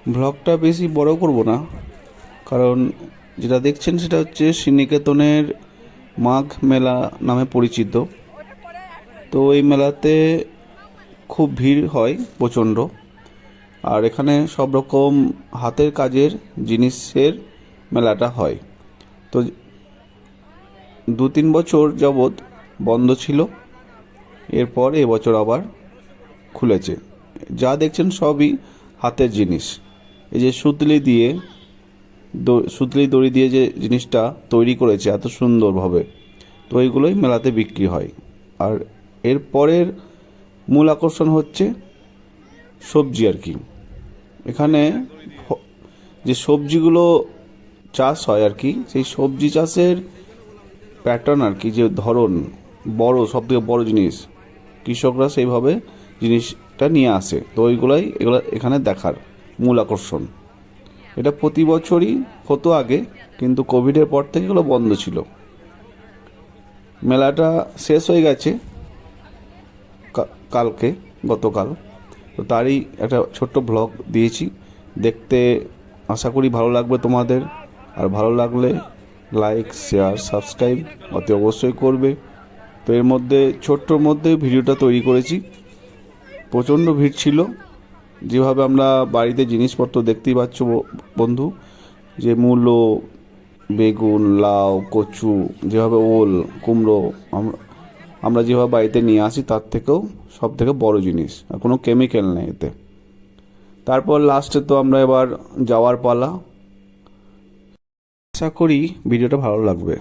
ব্লগটা বেশি বড় করব না, কারণ যেটা দেখছেন সেটা হচ্ছে শ্রীনিকেতনের মাঘ মেলা নামে পরিচিত। তো এই মেলাতে খুব ভিড় হয় প্রচণ্ড, আর এখানে সব রকম হাতের কাজের জিনিসের মেলাটা হয়। তো 2-3 বছর যাবৎ বন্ধ ছিল, এরপর এবছর আবার খুলেছে। যা দেখছেন সবই হাতের জিনিস। এই যে সুতলি দড়ি দিয়ে যে জিনিসটা তৈরি করেছে এত সুন্দরভাবে, তো এইগুলোই মেলাতে বিক্রি হয়। আর এর পরের মূল আকর্ষণ হচ্ছে সবজি আর কি। এখানে যে সবজিগুলো চাষ হয় আর কি, সেই সবজি চাষের প্যাটার্ন আর কি, যে ধরন, সব থেকে বড় জিনিস, কৃষকরা সেইভাবে জিনিসটা নিয়ে আসে। তো এগুলো এখানে দেখার মূল আকর্ষণ। এটা প্রতি বছরই হতো আগে, কিন্তু কোভিডের পর থেকে এগুলো বন্ধ ছিল। মেলাটা শেষ হয়ে গেছে গতকাল। তো তারই একটা ছোট্ট ব্লগ দিয়েছি, দেখতে আশা করি ভালো লাগবে তোমাদের। আর ভালো লাগলে লাইক, শেয়ার, সাবস্ক্রাইব অতি অবশ্যই করবে। তো এর মধ্যে ছোট্টর মধ্যে ভিডিওটা তৈরি করেছি। প্রচণ্ড ভিড় ছিল। যেভাবে আমরা বাড়িতে জিনিসপত্র দেখতেই পাচ্ছ বন্ধু, যে মূলো, বেগুন, লাউ, কচু, যেভাবে ওল, কুমড়ো আমরা যেভাবে বাড়িতে নিয়ে আসি তার থেকেও সব থেকে বড় জিনিস, আর কোনো কেমিক্যাল নেই এতে। তারপর লাস্টে তো আমরা এবার যাওয়ার পালা। আশা করি ভিডিওটা ভালো লাগবে।